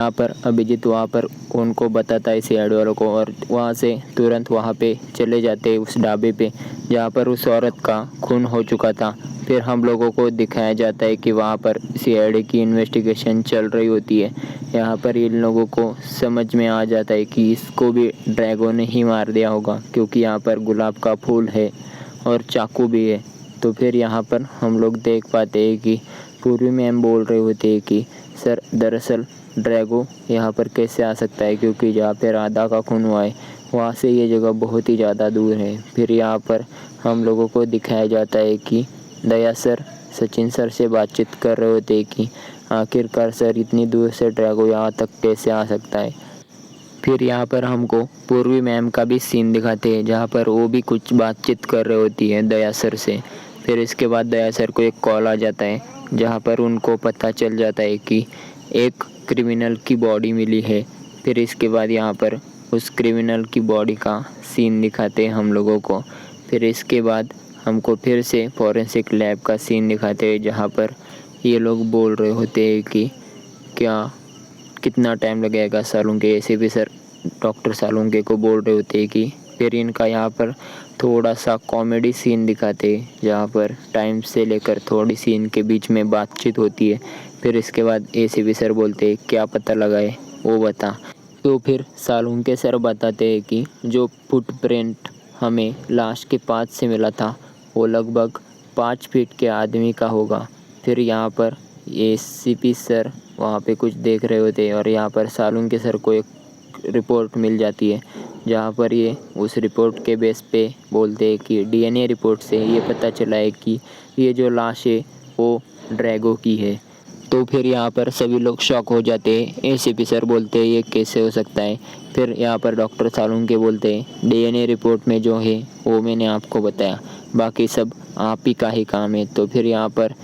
यहाँ पर अभिजीत वहाँ पर उनको बताता है सीआईडी वालों को, और वहाँ से तुरंत वहाँ पे चले जाते हैं उस ढाबे पे जहाँ पर उस औरत का खून हो चुका था। फिर हम लोगों को दिखाया जाता है कि वहाँ पर सीआईडी की इन्वेस्टिगेशन चल रही होती है। यहाँ पर इन लोगों को समझ में आ जाता है कि इसको भी ड्रैगो ने ही मार दिया होगा, क्योंकि यहाँ पर गुलाब का फूल है और चाकू भी है। तो फिर यहाँ पर हम लोग देख पाते हैं कि पूर्वी मैम बोल रहे होते हैं कि सर दरअसल ड्रैगो यहाँ पर कैसे आ सकता है, क्योंकि जहाँ पे राधा का खून हुआ है वहाँ से ये जगह बहुत ही ज़्यादा दूर है। फिर यहाँ पर हम लोगों को दिखाया जाता है कि दया सर सचिन सर से बातचीत कर रहे होते हैं कि आखिरकार सर इतनी दूर से ड्रैगो यहाँ तक कैसे आ सकता है। फिर यहाँ पर हमको पूर्वी मैम का भी सीन दिखाते हैं जहाँ पर वो भी कुछ बातचीत कर रही होती है दया सर से। फिर इसके बाद दया सर को एक कॉल आ जाता है जहाँ पर उनको पता चल जाता है कि एक क्रिमिनल की बॉडी मिली है। फिर इसके बाद यहाँ पर उस क्रिमिनल की बॉडी का सीन दिखाते हैं हम लोगों को। फिर इसके बाद हमको फिर से फॉरेंसिक लैब का सीन दिखाते हैं जहाँ पर ये लोग बोल रहे होते हैं कि क्या कितना टाइम लगेगा Salunke. ACP sir doctor Salunke को बोल रहे होते हैं कि फिर इनका यहाँ पर थोड़ा सा कॉमेडी सीन दिखाते हैं जहाँ पर टाइम से लेकर थोड़ी सी इनके बीच में बातचीत होती है। फिर इसके बाद एसीपी सर बोलते हैं क्या पता लगाए वो बता। तो फिर सालुंके सर बताते हैं कि जो फुटप्रिंट हमें लाश के पास से मिला था वो लगभग 5 फीट के आदमी का होगा। फिर यहाँ पर एसीपी सर वहाँ पे कुछ देख रहे होते हैं और यहाँ पर सालुंके सर को एक रिपोर्ट मिल जाती है जहाँ पर ये उस रिपोर्ट के बेस पे बोलते हैं कि डीएनए रिपोर्ट से ये पता चला है कि ये जो लाश है वो ड्रैगो की है। तो फिर यहाँ पर सभी लोग शॉक हो जाते हैं। एसीपी सर बोलते हैं ये कैसे हो सकता है। फिर यहाँ पर डॉक्टर सालुंके बोलते हैं डीएनए रिपोर्ट में जो है वो मैंने आपको बताया, बाकी सब आप ही का ही काम है। तो फिर यहाँ पर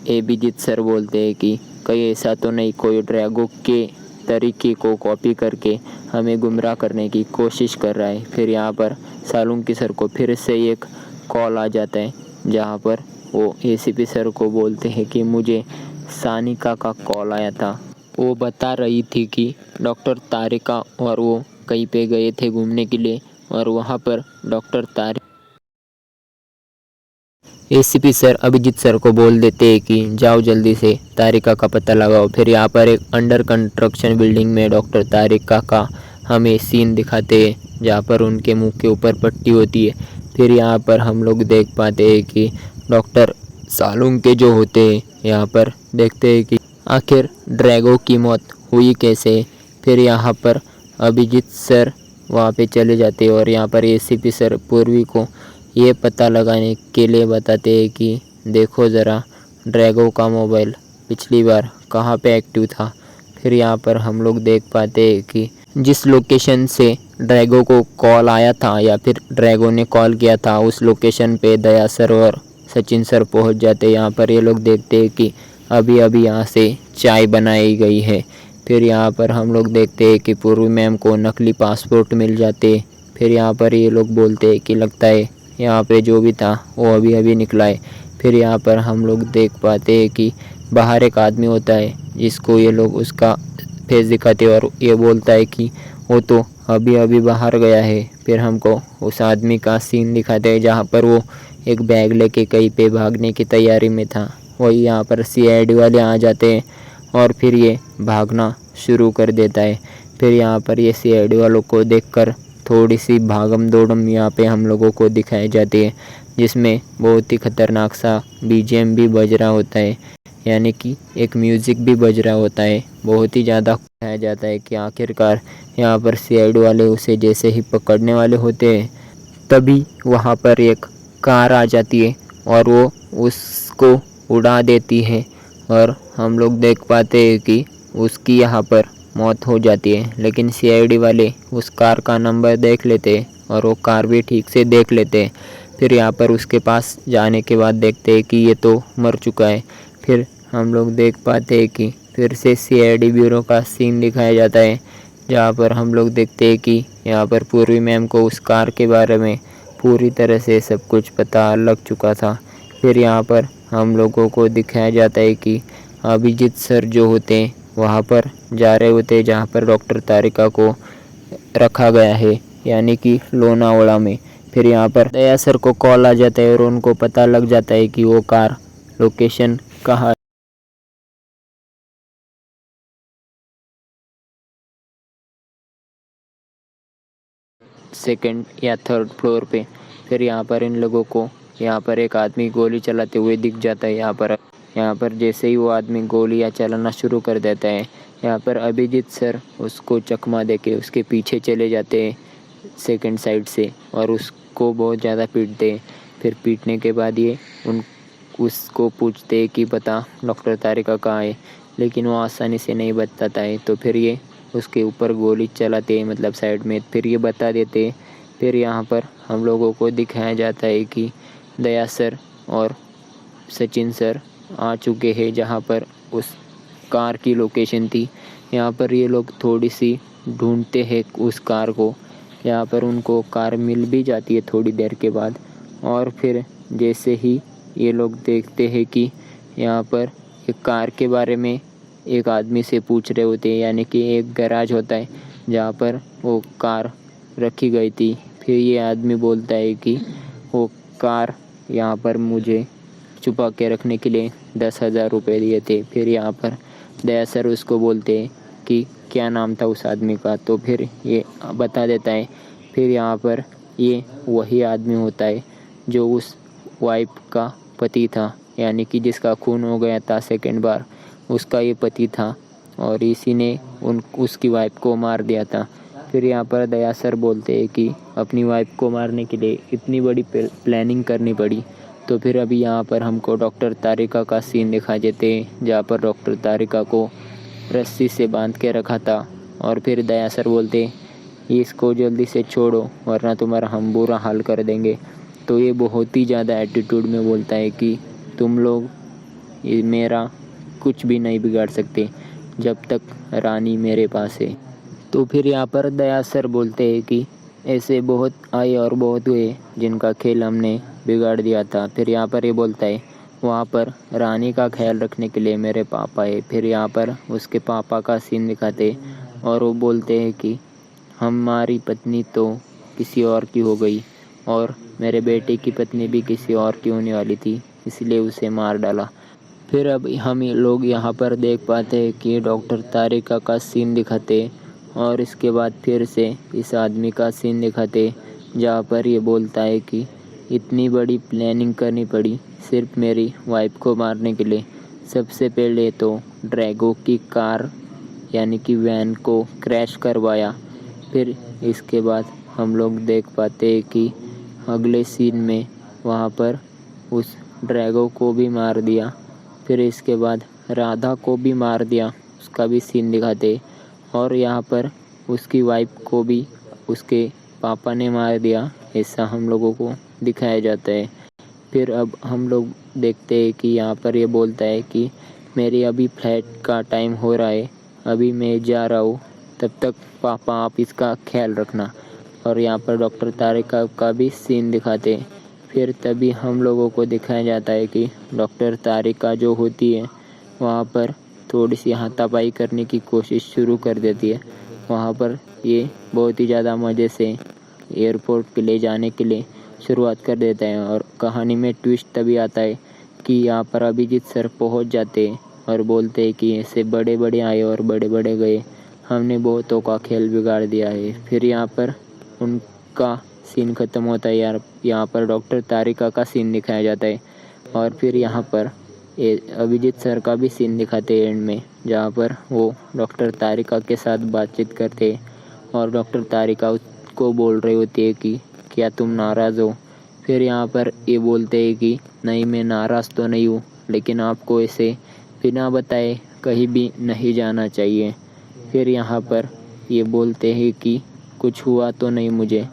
अभिजीत सर बोलते हैं कि कहीं ऐसा तो नहीं कोई ड्रैगो के तरीके को कॉपी करके हमें गुमराह करने की कोशिश कर रहा है। फिर यहाँ पर सालुंके सर को फिर से एक कॉल आ जाता है जहाँ पर वो एसीपी सर को बोलते हैं कि मुझे सानिका का कॉल आया था। वो बता रही थी कि डॉक्टर तारिका और वो कहीं पे गए थे घूमने के लिए और वहाँ पर डॉक्टर तारिका एसीपी सर अभिजीत सर को बोल देते हैं कि जाओ जल्दी से तारिका का पता लगाओ। फिर यहाँ पर एक अंडर कंस्ट्रक्शन बिल्डिंग में डॉक्टर तारिका का हमें सीन दिखाते हैं जहाँ पर उनके मुंह के ऊपर पट्टी होती है। फिर यहाँ पर हम लोग देख पाते हैं कि डॉक्टर सालुंके जो होते हैं यहाँ पर देखते हैं कि आखिर ड्रैगो की मौत हुई कैसे। फिर यहाँ पर अभिजीत सर वहाँ पे चले जाते हैं और यहाँ पर एसीपी सर पूर्वी को ये पता लगाने के लिए बताते हैं कि देखो ज़रा ड्रैगो का मोबाइल पिछली बार कहाँ पे एक्टिव था। फिर यहाँ पर हम लोग देख पाते हैं कि जिस लोकेशन से ड्रैगो को कॉल आया था या फिर ड्रैगो ने कॉल किया था उस लोकेशन पे दया सर और सचिन सर पहुँच जाते हैं। यहाँ पर ये लोग देखते हैं कि अभी अभी यहाँ से चाय बनाई गई है। फिर यहाँ पर हम लोग देखते हैं कि पूर्वी मैम को नकली पासपोर्ट मिल जाते। फिर यहाँ पर ये लोग बोलते हैं कि लगता है यहाँ पे जो भी था वो अभी अभी निकला है। फिर यहाँ पर हम लोग देख पाते हैं कि बाहर एक आदमी होता है जिसको ये लोग उसका फेस दिखाते और ये बोलता है कि वो तो अभी अभी बाहर गया है। फिर हमको उस आदमी का सीन दिखाते हैं जहाँ पर वो एक बैग लेके कहीं पे भागने की तैयारी में था। वही यहाँ पर सीआईडी वाले आ जाते हैं और फिर ये भागना शुरू कर देता है। फिर यहाँ पर ये सीआईडी वालों को देखकर थोड़ी सी भागम दौड़म यहाँ पे हम लोगों को दिखाई जाती है जिसमें बहुत ही ख़तरनाक सा बीजीएम भी बज रहा होता है, यानी कि एक म्यूज़िक भी बज रहा होता है। बहुत ही ज़्यादा दिखाया जाता है कि आखिरकार यहाँ पर सीआईडी वाले उसे जैसे ही पकड़ने वाले होते हैं तभी वहाँ पर एक कार आ जाती है और वो उसको उड़ा देती है और हम लोग देख पाते हैं कि उसकी यहाँ पर मौत हो जाती है। लेकिन सीआईडी वाले उस कार का नंबर देख लेते हैं और वो कार भी ठीक से देख लेते हैं। फिर यहाँ पर उसके पास जाने के बाद देखते हैं कि ये तो मर चुका है। फिर हम लोग देख पाते हैं कि फिर से सीआईडी ब्यूरो का सीन दिखाया जाता है जहाँ पर हम लोग देखते हैं कि यहाँ पर पूर्वी मैम को उस कार के बारे में पूरी तरह से सब कुछ पता लग चुका था। फिर यहाँ पर हम लोगों को दिखाया जाता है कि अभिजीत सर जो होते हैं वहाँ पर जा रहे होते जहाँ पर डॉक्टर तारिका को रखा गया है, यानी कि लोनावाला में। फिर यहाँ पर दया सर को कॉल आ जाता है और उनको पता लग जाता है कि वो कार लोकेशन कहाँ है। सेकंड या थर्ड फ्लोर पे। फिर यहाँ पर इन लोगों को यहाँ पर एक आदमी गोली चलाते हुए दिख जाता है। यहाँ पर जैसे ही वो आदमी गोलियाँ चलाना शुरू कर देता है, यहाँ पर अभिजीत सर उसको चकमा देके उसके पीछे चले जाते हैं सेकंड साइड से और उसको बहुत ज़्यादा पीटते हैं। फिर पीटने के बाद ये उसको पूछते हैं कि बता डॉक्टर तारिका कहाँ है, लेकिन वो आसानी से नहीं बताता है। तो फिर ये उसके ऊपर गोली चलाते हैं, मतलब साइड में, फिर ये बता देते हैं। फिर यहाँ पर हम लोगों को दिखाया जाता है कि दया सर और सचिन सर आ चुके हैं जहाँ पर उस कार की लोकेशन थी। यहाँ पर ये लोग थोड़ी सी ढूंढते हैं उस कार को। यहाँ पर उनको कार मिल भी जाती है थोड़ी देर के बाद। और फिर जैसे ही ये लोग देखते हैं कि यहाँ पर एक कार के बारे में एक आदमी से पूछ रहे होते हैं, यानी कि एक गैराज होता है जहाँ पर वो कार रखी गई थी। फिर ये आदमी बोलता है कि वो कार यहाँ पर मुझे छुपा के रखने के लिए 10,000 रुपये दिए थे। फिर यहाँ पर दया सर उसको बोलते हैं कि क्या नाम था उस आदमी का, तो फिर ये बता देता है। फिर यहाँ पर ये वही आदमी होता है जो उस वाइफ का पति था, यानी कि जिसका खून हो गया था सेकंड बार, उसका ये पति था और इसी ने उसकी वाइफ को मार दिया था। फिर यहाँ पर दया सर बोलते हैं कि अपनी वाइफ को मारने के लिए इतनी बड़ी प्लानिंग करनी पड़ी। तो फिर अभी यहाँ पर हमको डॉक्टर तारिका का सीन दिखा देते हैं जहाँ पर डॉक्टर तारिका को रस्सी से बांध के रखा था। और फिर दया सर बोलते इसको जल्दी से छोड़ो वरना तुम्हारा हम बुरा हाल कर देंगे। तो ये बहुत ही ज़्यादा एटीट्यूड में बोलता है कि तुम लोग ये मेरा कुछ भी नहीं बिगाड़ सकते जब तक रानी मेरे पास है। तो फिर यहाँ पर दया सर बोलते हैं कि ऐसे बहुत आए और बहुत हुए जिनका खेल हमने बिगाड़ दिया था। फिर यहाँ पर ये बोलता है वहाँ पर रानी का ख्याल रखने के लिए मेरे पापा है। फिर यहाँ पर उसके पापा का सीन दिखाते और वो बोलते हैं कि हमारी पत्नी तो किसी और की हो गई और मेरे बेटे की पत्नी भी किसी और की होने वाली थी, इसलिए उसे मार डाला। फिर अब हम लोग यहाँ पर देख पाते हैं कि डॉक्टर तारिका का सीन दिखाते और इसके बाद फिर से इस आदमी का सीन दिखाते जहाँ पर ये बोलता है कि इतनी बड़ी प्लानिंग करनी पड़ी सिर्फ मेरी वाइफ को मारने के लिए। सबसे पहले तो ड्रैगो की कार यानी कि वैन को क्रैश करवाया। फिर इसके बाद हम लोग देख पाते हैं कि अगले सीन में वहाँ पर उस ड्रैगो को भी मार दिया। फिर इसके बाद राधा को भी मार दिया, उसका भी सीन दिखाते और यहाँ पर उसकी वाइफ को भी उसके पापा ने मार दिया, ऐसा हम लोगों को दिखाया जाता है। फिर अब हम लोग देखते हैं कि यहाँ पर ये बोलता है कि मेरी अभी फ्लाइट का टाइम हो रहा है, अभी मैं जा रहा हूँ, तब तक पापा आप इसका ख्याल रखना। और यहाँ पर डॉक्टर तारिका का भी सीन दिखाते हैं। फिर तभी हम लोगों को दिखाया जाता है कि डॉक्टर तारिका जो होती है वहाँ पर थोड़ी सी हाथापाई करने की कोशिश शुरू कर देती है। वहाँ पर ये बहुत ही ज़्यादा मज़े से एयरपोर्ट के ले जाने के लिए शुरुआत कर देता है। और कहानी में ट्विस्ट तभी आता है कि यहाँ पर अभिजीत सर पहुँच जाते हैं और बोलते हैं कि ऐसे बड़े बड़े आए और बड़े बड़े गए, हमने बहुतों का खेल बिगाड़ दिया है। फिर यहाँ पर उनका सीन ख़त्म होता है यार। यहाँ पर डॉक्टर तारिका का सीन दिखाया जाता है और फिर यहाँ पर अभिजीत सर का भी सीन दिखाते हैं एंड में, जहाँ पर वो डॉक्टर तारिका के साथ बातचीत करते हैं और डॉक्टर तारिका को बोल रही होती है कि क्या तुम नाराज़ हो। फिर यहाँ पर ये बोलते हैं कि नहीं, मैं नाराज़ तो नहीं हूँ, लेकिन आपको ऐसे बिना बताए कहीं भी नहीं जाना चाहिए। फिर यहाँ पर ये बोलते हैं कि कुछ हुआ तो नहीं मुझे।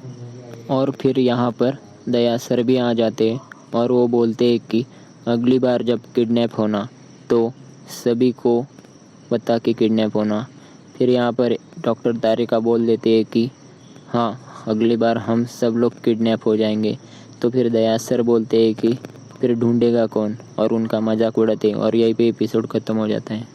और फिर यहाँ पर दया सर भी आ जाते हैं और वो बोलते हैं कि अगली बार जब किडनैप होना तो सभी को बता के किडनैप होना। फिर यहाँ पर डॉक्टर तारिका बोल देते हैं कि हाँ, अगली बार हम सब लोग किडनैप हो जाएंगे। तो फिर दया सर बोलते हैं कि फिर ढूंढेगा कौन, और उनका मजाक उड़ाते हैं और यहीं पे एपिसोड ख़त्म हो जाता है।